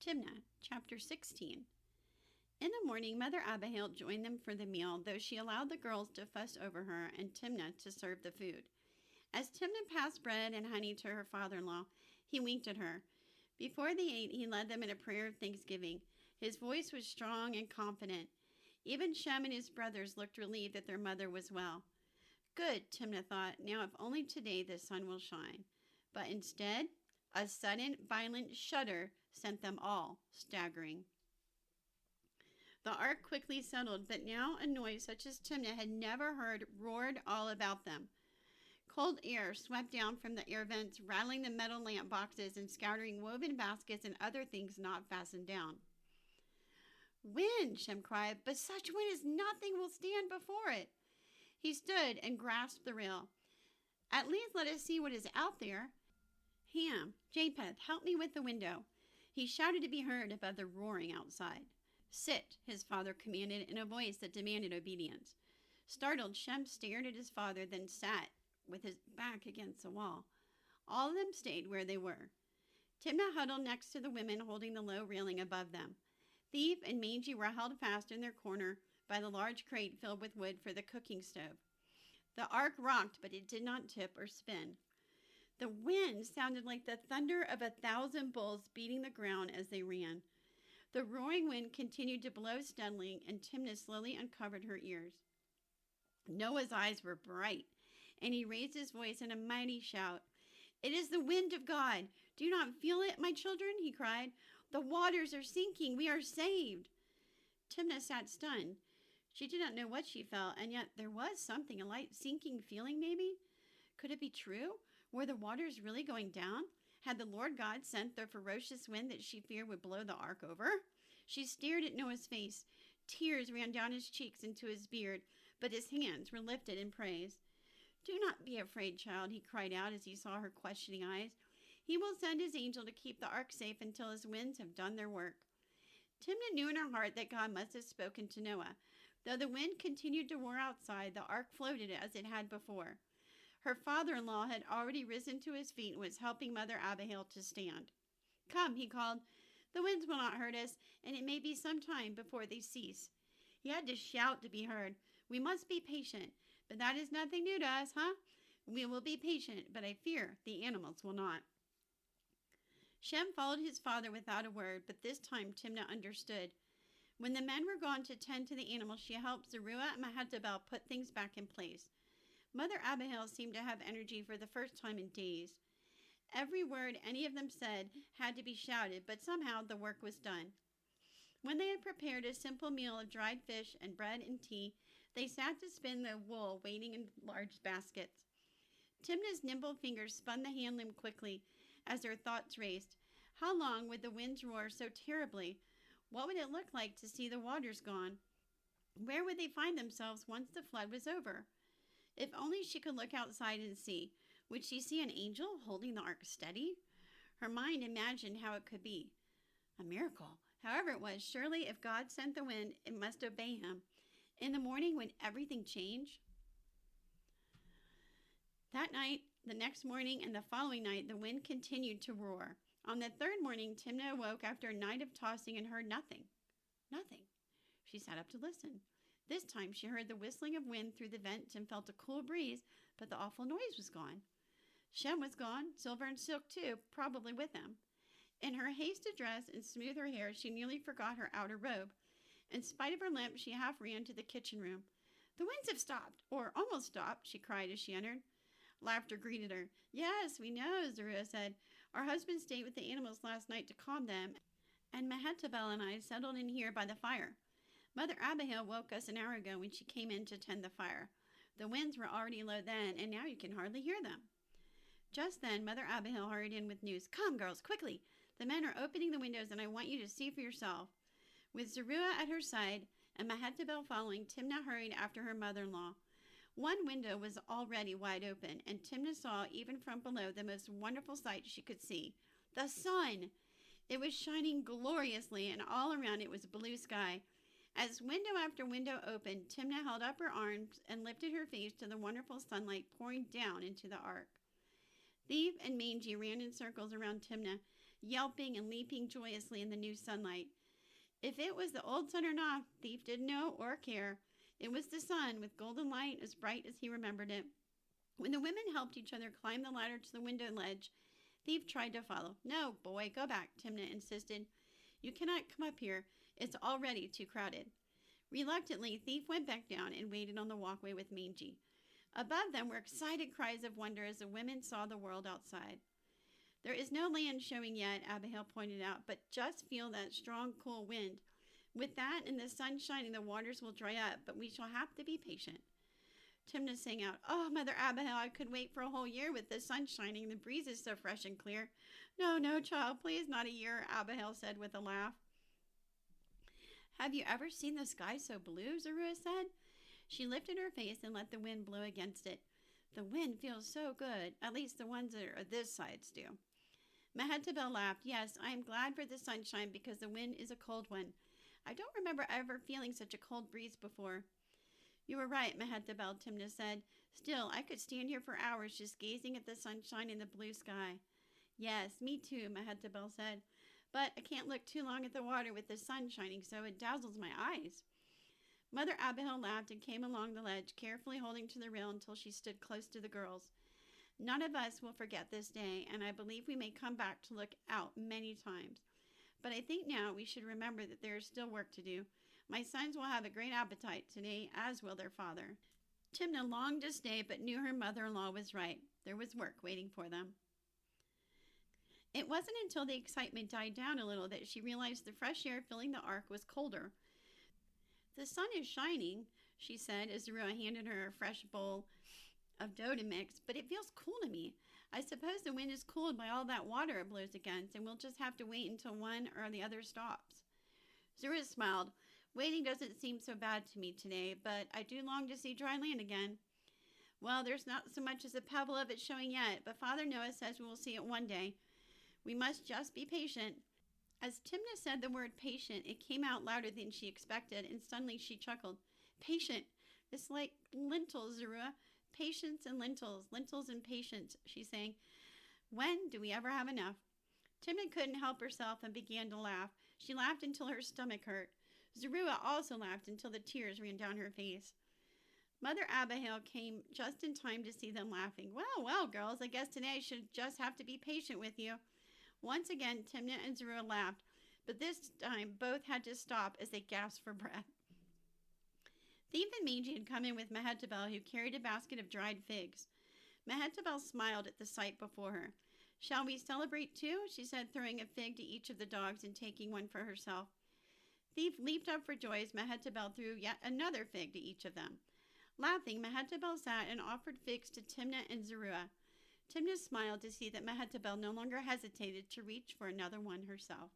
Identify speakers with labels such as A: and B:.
A: Timna, chapter 16. In the morning, Mother Abihail joined them for the meal, though she allowed the girls to fuss over her and Timna to serve the food. As Timna passed bread and honey to her father-in-law, he winked at her. Before they ate, he led them in a prayer of thanksgiving. His voice was strong and confident. Even Shem and his brothers looked relieved that their mother was well. Good, Timna thought. Now if only today the sun will shine. But instead, a sudden, violent shudder sent them all staggering. The ark quickly settled, but now a noise such as Timna had never heard roared all about them. Cold air swept down from the air vents, rattling the metal lamp boxes and scattering woven baskets and other things not fastened down. Wind, Shem cried, but such wind as nothing will stand before it. He stood and grasped the rail. At least let us see what is out there. Ham, Japheth, help me with the window. He shouted to be heard above the roaring outside. Sit, his father commanded in a voice that demanded obedience. Startled, Shem stared at his father, then sat with his back against the wall. All of them stayed where they were. Timna huddled next to the women holding the low railing above them. Thief and Mangy were held fast in their corner by the large crate filled with wood for the cooking stove. The ark rocked, but it did not tip or spin. The wind sounded like the thunder of 1,000 bulls beating the ground as they ran. The roaring wind continued to blow steadily, and Timna slowly uncovered her ears. Noah's eyes were bright, and he raised his voice in a mighty shout. "It is the wind of God. Do you not feel it, my children?" he cried. "The waters are sinking. We are saved." Timna sat stunned. She did not know what she felt, and yet there was something, a light sinking feeling maybe. Could it be true? Were the waters really going down? Had the Lord God sent the ferocious wind that she feared would blow the ark over? She stared at Noah's face. Tears ran down his cheeks into his beard, but his hands were lifted in praise. "Do not be afraid, child," he cried out as he saw her questioning eyes. "He will send his angel to keep the ark safe until his winds have done their work." Timna knew in her heart that God must have spoken to Noah. Though the wind continued to roar outside, the ark floated as it had before. Her father-in-law had already risen to his feet and was helping Mother Abihail to stand. "Come," he called. "The winds will not hurt us, and it may be some time before they cease." He had to shout to be heard. "We must be patient, but that is nothing new to us, huh? We will be patient, but I fear the animals will not." Shem followed his father without a word, but this time Timna understood. When the men were gone to tend to the animals, she helped Zeruiah and Mehetabel put things back in place. Mother Abihail seemed to have energy for the first time in days. Every word any of them said had to be shouted, but somehow the work was done. When they had prepared a simple meal of dried fish and bread and tea, they sat to spin the wool waiting in large baskets. Timna's nimble fingers spun the hand loom quickly as her thoughts raced. How long would the winds roar so terribly? What would it look like to see the waters gone? Where would they find themselves once the flood was over? If only she could look outside and see. Would she see an angel holding the ark steady? Her mind imagined how it could be. A miracle. However it was, surely if God sent the wind, it must obey him. In the morning, would everything change? That night, the next morning, and the following night, the wind continued to roar. On the third morning, Timna awoke after a night of tossing and heard nothing. Nothing. She sat up to listen. This time she heard the whistling of wind through the vents and felt a cool breeze, but the awful noise was gone. Shem was gone, Silver and Silk too, probably with him. In her haste to dress and smooth her hair, she nearly forgot her outer robe. In spite of her limp, she half ran to the kitchen room. "The winds have stopped, or almost stopped," she cried as she entered. Laughter greeted her. "Yes, we know," Zeruiah said. "Our husbands stayed with the animals last night to calm them, and Mehetabel and I settled in here by the fire. Mother Abihail woke us an hour ago when she came in to tend the fire. The winds were already low then, and now you can hardly hear them." Just then, Mother Abihail hurried in with news. "Come, girls, quickly. The men are opening the windows, and I want you to see for yourself." With Zeruiah at her side and Mehetabel following, Timna hurried after her mother-in-law. One window was already wide open, and Timna saw, even from below, the most wonderful sight she could see. The sun! It was shining gloriously, and all around it was blue sky. As window after window opened, Timna held up her arms and lifted her face to the wonderful sunlight pouring down into the ark. Thief and Mangy ran in circles around Timna. yelping and leaping joyously in the new sunlight. If it was the old sun or not, Thief didn't know or care. It was the sun, with golden light as bright as he remembered it. When the women helped each other climb the ladder to the window ledge, Thief tried to follow. "No, boy, go back," Timna insisted. "You cannot come up here. It's already too crowded." Reluctantly, Thief went back down and waited on the walkway with Mangy. Above them were excited cries of wonder as the women saw the world outside. "There is no land showing yet," Abigail pointed out, "but just feel that strong, cool wind. With that and the sun shining, the waters will dry up, but we shall have to be patient." Timna sang out, "Oh, Mother Abigail, I could wait for a whole year with the sun shining and the breezes so fresh and clear." "No, no, child, please not a year," Abigail said with a laugh. "Have you ever seen the sky so blue?" Zorua said. She lifted her face and let the wind blow against it. "The wind feels so good, at least the ones that are this sides do." Mehetabel laughed. "Yes, I am glad for the sunshine because the wind is a cold one. I don't remember ever feeling such a cold breeze before." "You were right, Mehetabel," Timna said. "Still, I could stand here for hours just gazing at the sunshine and the blue sky." "Yes, me too," Mehetabel said. "But I can't look too long at the water with the sun shining so it dazzles my eyes." Mother Abigail laughed and came along the ledge, carefully holding to the rail until she stood close to the girls. "None of us will forget this day, and I believe we may come back to look out many times. But I think now we should remember that there is still work to do. My sons will have a great appetite today, as will their father." Timna longed to stay, but knew her mother-in-law was right. There was work waiting for them. It wasn't until the excitement died down a little that she realized the fresh air filling the ark was colder. "The sun is shining," she said as Zorua handed her a fresh bowl of dough to mix, "but it feels cool to me. I suppose the wind is cooled by all that water it blows against, and we'll just have to wait until one or the other stops." Zorua smiled. "Waiting doesn't seem so bad to me today, but I do long to see dry land again." "Well, there's not so much as a pebble of it showing yet, but Father Noah says we will see it one day. We must just be patient." As Timna said the word patient, it came out louder than she expected, and suddenly she chuckled. "Patient! It's like lentils, Zorua. Patience and lentils, lentils and patience," she sang. "When do we ever have enough?" Timna couldn't help herself and began to laugh. She laughed until her stomach hurt. Zorua also laughed until the tears ran down her face. Mother Abigail came just in time to see them laughing. "Well, well, girls, I guess today I should just have to be patient with you." Once again, Timna and Zorua laughed, but this time both had to stop as they gasped for breath. Thief and Mangy had come in with Mehetabel, who carried a basket of dried figs. Mehetabel smiled at the sight before her. "Shall we celebrate too?" she said, throwing a fig to each of the dogs and taking one for herself. Thief leaped up for joy as Mehetabel threw yet another fig to each of them. Laughing, Mehetabel sat and offered figs to Timna and Zorua. Timna smiled to see that Mehetabel no longer hesitated to reach for another one herself.